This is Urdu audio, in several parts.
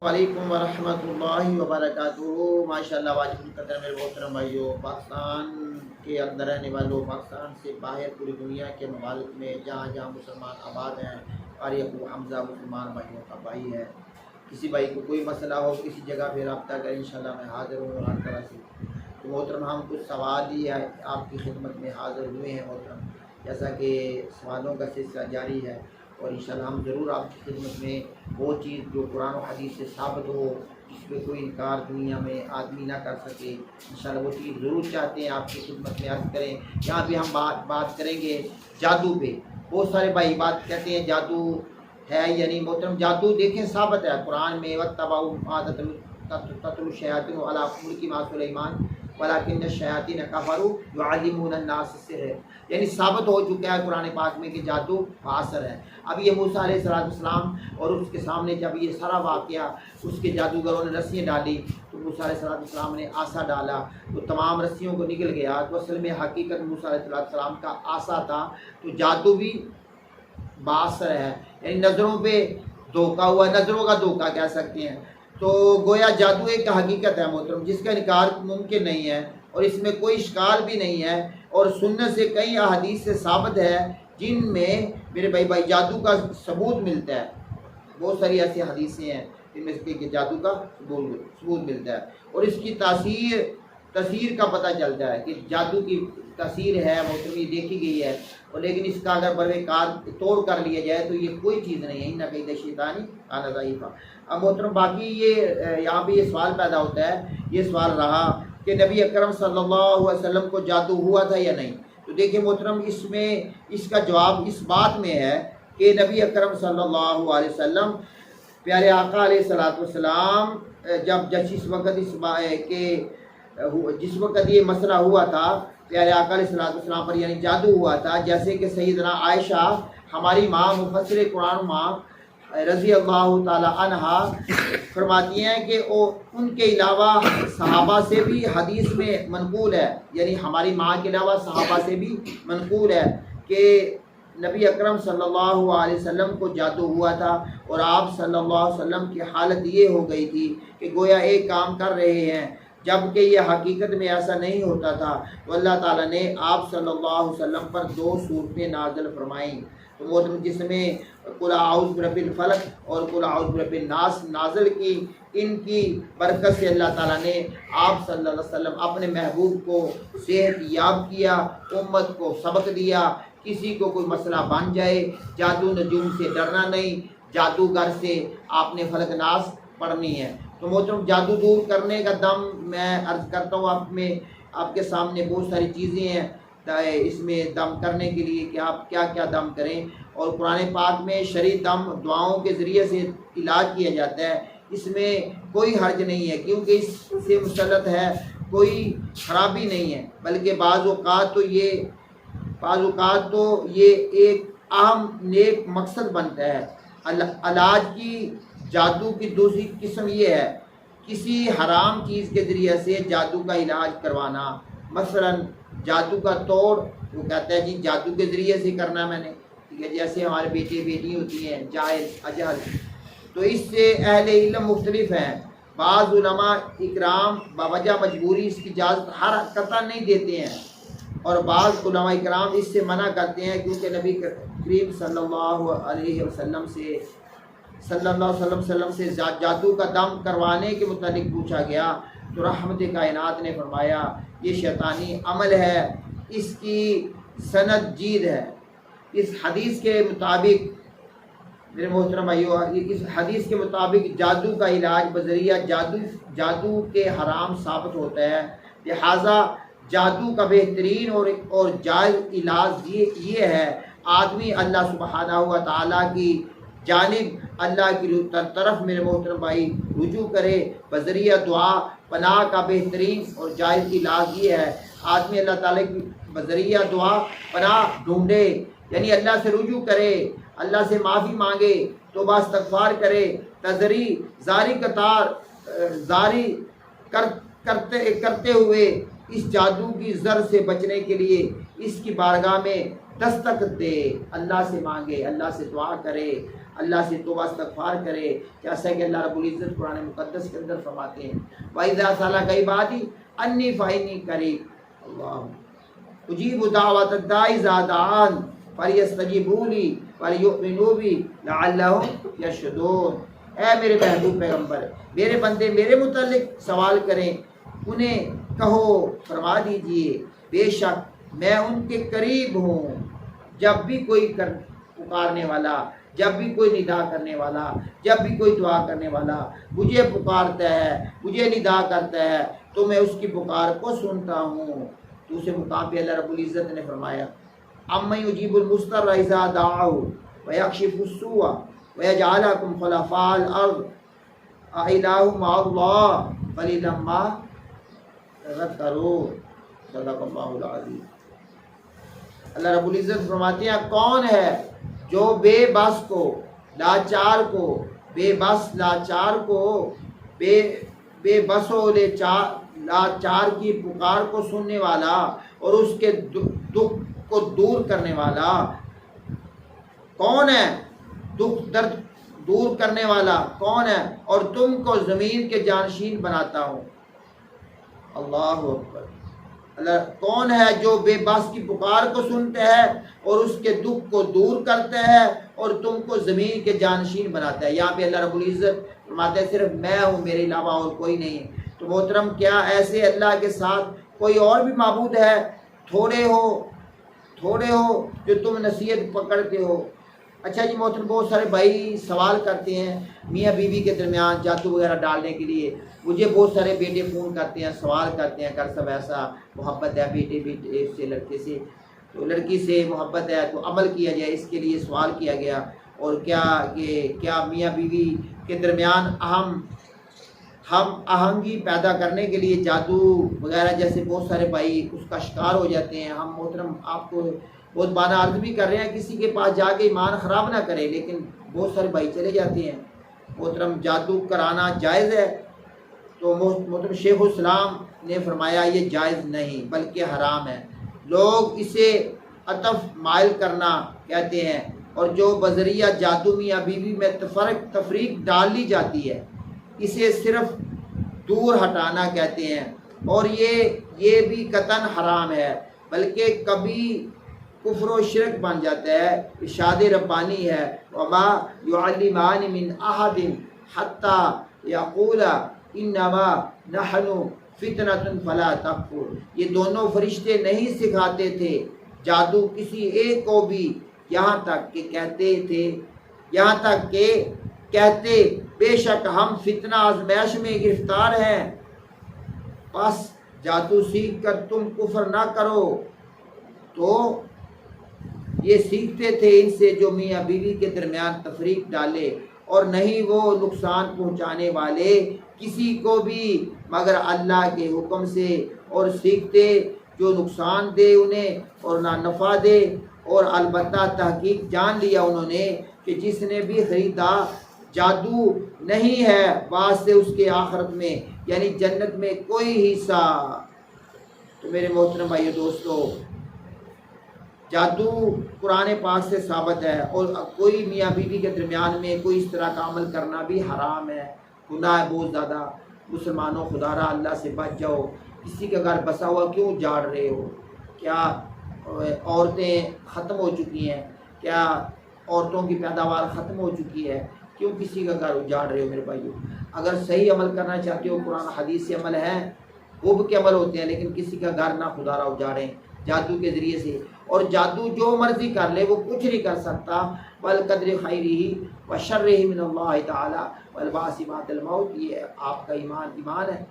وعلیکم ورحمۃ اللہ وبرکاتہ۔ ماشاءاللہ واجب القدر میرے محترم بھائیوں، پاکستان کے اندر رہنے والوں، پاکستان سے باہر پوری دنیا کے ممالک میں جہاں جہاں مسلمان آباد ہیں، قاری ابو حمزہ مسلمان بھائیوں کا بھائی ہے۔ کسی بھائی کو کوئی مسئلہ ہو، کسی جگہ پہ رابطہ کریں، انشاءاللہ میں حاضر ہوں ہر طرح سے۔ تو محترم ہم کچھ سوال ہی آپ کی خدمت میں حاضر ہوئے ہیں محترم، جیسا کہ سوالوں کا سلسلہ جاری ہے، اور انشاءاللہ ہم ضرور آپ کی خدمت میں وہ چیز جو قرآن و حدیث سے ثابت ہو، جس پہ کوئی انکار دنیا میں آدمی نہ کر سکے، انشاءاللہ وہ چیز ضرور چاہتے ہیں آپ کی خدمت میں عرض کریں۔ یہاں پہ ہم بات کریں گے جادو پہ۔ بہت سارے بھائی بات کہتے ہیں جادو ہے یا نہیں۔ محترم جادو دیکھیں ثابت ہے قرآن میں، وَاتَّبَعُوا مَا تَتْلُو الشَّيَاطِينُ عَلَىٰ مُلْكِ سُلَيْمَانَ وَلَٰكِنَّ الشَّيَاطِينَ كَفَرُوا يُعَلِّمُونَ النَّاسَ السِّحْرَ، یعنی ثابت ہو چکا ہے قرآن پاک میں کہ جادو باثر ہے۔ اب یہ موسیٰ علیہ السلام اور اس کے سامنے جب یہ سارا واقعہ، اس کے جادوگروں نے رسیاں ڈالی تو موسیٰ علیہ السلام نے آسا ڈالا تو تمام رسیوں کو نکل گیا۔ تو اصل میں حقیقت موسیٰ علیہ السلام کا آسا تھا، تو جادو بھی باثر ہے، یعنی نظروں پہ دھوکہ ہوا، نظروں کا دھوکہ کہہ سکتے ہیں۔ تو گویا جادو ایک حقیقت ہے محترم، جس کا انکار ممکن نہیں ہے، اور اس میں کوئی اشکال بھی نہیں ہے، اور سنت سے کئی احادیث سے ثابت ہے جن میں میرے بھائی جادو کا ثبوت ملتا ہے۔ بہت ساری ایسی حدیثیں ہیں جن میں سے کہ جادو کا ثبوت ملتا ہے، اور اس کی تاثیر کا پتہ چلتا ہے کہ جادو کی تاثیر ہے محترم، یہ دیکھی گئی ہے، اور لیکن اس کا اگر بروے کار توڑ کر لیا جائے تو یہ کوئی چیز نہیں ہے، نہ کہیں شیطانی کان ضعیفہ۔ اب محترم باقی یہ یہاں پہ یہ سوال پیدا ہوتا ہے، یہ سوال رہا کہ نبی اکرم صلی اللہ علیہ وسلم کو جادو ہوا تھا یا نہیں۔ تو دیکھیں محترم، اس کا جواب اس بات میں ہے کہ نبی اکرم صلی اللہ علیہ وسلم پیارے آقا علیہ السلام جس وقت یہ مسئلہ ہوا تھا پیارے آقا علیہ السلام پر، یعنی جادو ہوا تھا، جیسے کہ سیدنا عائشہ ہماری ماں مفسر قرآن ماں رضی اللہ تعالی عنہا فرماتی ہیں کہ ان کے علاوہ صحابہ سے بھی حدیث میں منقول ہے، یعنی ہماری ماں کے علاوہ صحابہ سے بھی منقول ہے کہ نبی اکرم صلی اللہ علیہ وسلم کو جادو ہوا تھا، اور آپ صلی اللہ علیہ وسلم کی حالت یہ ہو گئی تھی کہ گویا ایک کام کر رہے ہیں، جبکہ یہ حقیقت میں ایسا نہیں ہوتا تھا۔ تو اللہ تعالیٰ نے آپ صلی اللہ علیہ وسلم پر 2 صورتیں نازل فرمائیں، تو وہ جس میں قل اعوذ برب الفلق اور قل اعوذ برب الناس نازل کی۔ ان کی برکت سے اللہ تعالیٰ نے آپ صلی اللہ علیہ وسلم اپنے محبوب کو صحت یاب کیا، امت کو سبق دیا۔ کسی کو کوئی مسئلہ بن جائے، جادو نجوم سے ڈرنا نہیں، جادوگر سے آپ نے فلق ناس پڑھنی ہے۔ تو محترم جادو دور کرنے کا دم میں عرض کرتا ہوں آپ کے سامنے بہت ساری چیزیں ہیں اس میں دم کرنے کے لیے کہ آپ کیا کیا دم کریں، اور قرآن پاک میں شرعی دم دعاؤں کے ذریعے سے علاج کیا جاتا ہے، اس میں کوئی حرج نہیں ہے، کیونکہ اس سے مسلط ہے، کوئی خرابی نہیں ہے، بلکہ بعض اوقات تو یہ ایک اہم نیک مقصد بنتا ہے۔ علاج کی جادو کی دوسری قسم یہ ہے کسی حرام چیز کے ذریعے سے جادو کا علاج کروانا، مثلا جادو کا توڑ، وہ کہتا ہے جی جادو کے ذریعے سے کرنا میں نے، ٹھیک ہے، جیسے ہمارے بیٹے بیٹی ہوتی ہیں جاہل اجہل، تو اس سے اہل علم مختلف ہیں۔ بعض علماء اکرام بوجہ مجبوری اس کی اجازت ہر قطع نہیں دیتے ہیں، اور بعض علماء اکرام اس سے منع کرتے ہیں، کیونکہ نبی کریم صلی اللہ علیہ وسلم سے جادو کا دم کروانے کے متعلق پوچھا گیا، تو رحمت کائنات نے فرمایا یہ شیطانی عمل ہے، اس کی سند جید ہے۔ اس حدیث کے مطابق میرے محترم بھائیو، اس حدیث کے مطابق جادو کا علاج بذریعہ جادو کے حرام ثابت ہوتا ہے، لہٰذا جادو کا بہترین اور جائز علاج یہ ہے آدمی اللہ سبحانہ و تعالیٰ کی جانب، اللہ کی طرف میرے محترم بھائی رجوع کرے بذریعہ دعا۔ پناہ کا بہترین اور جائز علاج یہ ہے آدمی اللہ تعالیٰ کی بذریعہ دعا پناہ ڈھونڈے، یعنی اللہ سے رجوع کرے، اللہ سے معافی مانگے، توبہ استغفار کرے، زاری کرتے ہوئے اس جادو کی زر سے بچنے کے لیے اس کی بارگاہ میں دستک دے، اللہ سے مانگے، اللہ سے دعا کرے، اللہ سے توبہ استغفار کرے، جیسا کہ اللہ رب العزت قرآن مقدس کے اندر فرماتے ہیں وَإِذَا سَأَلَكَ عِبَادِي أَنِّي فَإِنِّي قَرِيبٌ اللہ اجیب دعوت الداعِ اذا دعان فلیستجیبوا لی ولیؤمنوا بی لعلہم یرشدون۔ اے میرے محبوب پیغمبر، میرے بندے میرے متعلق سوال کریں، انہیں کہو فرما دیجئے بے شک میں ان کے قریب ہوں، جب بھی کوئی پکارنے والا، جب بھی کوئی ندا کرنے والا، جب بھی کوئی دعا کرنے والا مجھے پکارتا ہے، مجھے ندا کرتا ہے تو میں اس کی پکار کو سنتا ہوں۔ دوسرے مقام پہ اللہ رب العزت نے فرمایا اَمَّن يُجِيبُ الْمُضْطَرَّ إِذَا دَعَاهُ وَيَكْشِفُ السُّوءَ وَيَجْعَلَكُمْ خُلَفَاءَ الْأَرْضِ أَإِلَٰهٌ مَّعَ اللَّهِ قَلِيلًا مَّا تَذَكَّرُونَ۔ صدق اللہ العظیم۔ اللہ رب العزت فرماتے ہیں کون ہے جو بے بس کو، لاچار کو، بے بس لاچار کو، بے بس و لاچار کی پکار کو سننے والا اور اس کے دکھ کو دور کرنے والا کون ہے؟ دکھ درد دور کرنے والا کون ہے؟ اور تم کو زمین کے جانشین بناتا ہوں۔ اللہ اکبر۔ اللہ کون ہے جو بے بس کی پکار کو سنتا ہے اور اس کے دکھ کو دور کرتا ہے اور تم کو زمین کے جانشین بناتا ہے۔ یہاں پہ اللہ رب العزت فرماتا ہے صرف میں ہوں، میرے علاوہ اور کوئی نہیں۔ تو محترم کیا ایسے اللہ کے ساتھ کوئی اور بھی معبود ہے؟ تھوڑے ہو جو تم نصیحت پکڑتے ہو۔ اچھا جی محترم، بہت سارے بھائی سوال کرتے ہیں میاں بیوی کے درمیان جادو وغیرہ ڈالنے کے لیے۔ مجھے بہت سارے بیٹے فون کرتے ہیں، سوال کرتے ہیں کر سب ایسا محبت ہے بیٹے سے، لڑکے سے، تو لڑکی سے محبت ہے تو عمل کیا جائے، اس کے لیے سوال کیا گیا۔ اور کیا میاں بیوی کے درمیان ہم آہنگی پیدا کرنے کے لیے جادو وغیرہ جیسے بہت سارے بھائی اس کا شکار ہو جاتے ہیں۔ ہم محترم آپ کو بہت بانا عرض بھی کر رہے ہیں کسی کے پاس جا کے ایمان خراب نہ کرے، لیکن بہت سارے بھائی چلے جاتے ہیں۔ محترم جادو کرانا جائز ہے؟ تو محترم شیخ الاسلام نے فرمایا یہ جائز نہیں بلکہ حرام ہے۔ لوگ اسے عطف مائل کرنا کہتے ہیں، اور جو بذریعہ جادو میاں بیوی میں تفریق ڈال لی جاتی ہے اسے صرف دور ہٹانا کہتے ہیں، اور یہ بھی قطعاً حرام ہے، بلکہ کبھی کفر و شرک بن جاتا ہے۔ ارشاد ربانی ہے وما يعلمان من احد حتى يقولا انما نحن فتنة فلا تکفر۔ یہ دونوں فرشتے نہیں سکھاتے تھے جادو کسی ایک کو بھی، یہاں تک کہ کہتے بے شک ہم فتنہ آزمائش میں گرفتار ہیں، بس جادو سیکھ کر تم کفر نہ کرو۔ تو یہ سیکھتے تھے ان سے جو میاں بیوی کے درمیان تفریق ڈالے، اور نہیں وہ نقصان پہنچانے والے کسی کو بھی مگر اللہ کے حکم سے، اور سیکھتے جو نقصان دے انہیں اور نہ نفع دے۔ اور البتہ تحقیق جان لیا انہوں نے کہ جس نے بھی خریدا جادو نہیں ہے واسطے اس کے آخرت میں یعنی جنت میں کوئی حصہ۔ تو میرے محترم بھائیو دوستو، جادو قرآن پاک سے ثابت ہے، اور کوئی میاں بیوی کے درمیان میں کوئی اس طرح کا عمل کرنا بھی حرام ہے، گناہ ہے بہت زیادہ۔ مسلمانوں خدا را اللہ سے بچ جاؤ۔ کسی کا گھر بسا ہوا کیوں جاڑ رہے ہو؟ کیا عورتیں ختم ہو چکی ہیں؟ کیا عورتوں کی پیداوار ختم ہو چکی ہے؟ کیوں کسی کا گھر اجاڑ رہے ہو میرے بھائیو؟ اگر صحیح عمل کرنا چاہتے ہو قرآن حدیث سے عمل ہے، حب کے عمل ہوتے ہیں، لیکن کسی کا گھر نہ خدا را اجاڑیں جادو کے ذریعے سے۔ اور جادو جو مرضی کر لے وہ کچھ نہیں کر سکتا۔ والقدر خیرہ و شرہ من اللہ تعالی والبعث بعد الموت۔ یہ آپ کا ایمان ہے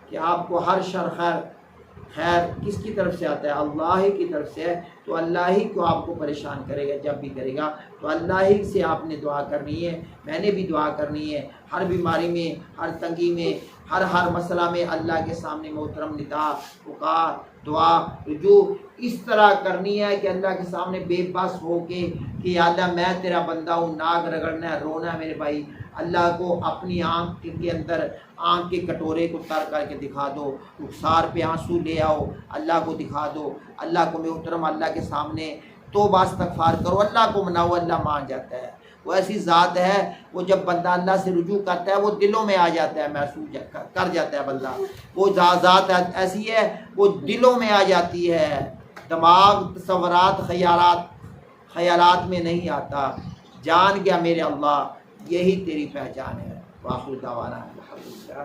کہ آپ کو ہر شر خیر کس کی طرف سے آتا ہے؟ اللہ ہی کی طرف سے ہے۔ تو اللہ ہی کو آپ کو پریشان کرے گا جب بھی کرے گا، تو اللہ ہی سے آپ نے دعا کرنی ہے، میں نے بھی دعا کرنی ہے۔ ہر بیماری میں، ہر تنگی میں، ہر مسئلہ میں اللہ کے سامنے محترم ندا، پکار، دعا، رجوع اس طرح کرنی ہے کہ اللہ کے سامنے بے بس ہو کے کہ یا اللہ میں تیرا بندہ ہوں، ناک رگڑنا ہے، رونا ہے میرے بھائی۔ اللہ کو اپنی آنکھ کے اندر آنکھ کے کٹورے کو تر کر کے دکھا دو، رخسار پہ آنسو لے آؤ، اللہ کو دکھا دو، اللہ کو محترم اللہ کے سامنے توبہ استغفار کرو، اللہ کو مناؤ، اللہ مان جاتا ہے۔ وہ ایسی ذات ہے، وہ جب بندہ اللہ سے رجوع کرتا ہے وہ دلوں میں آ جاتا ہے، محسوس کر جاتا ہے بندہ، وہ ذات ایسی ہے وہ دلوں میں آ جاتی ہے، دماغ تصورات خیالات میں نہیں آتا۔ جان گیا میرے اللہ، یہی تیری پہچان ہے۔ وآخر دعوانا الحمدللہ۔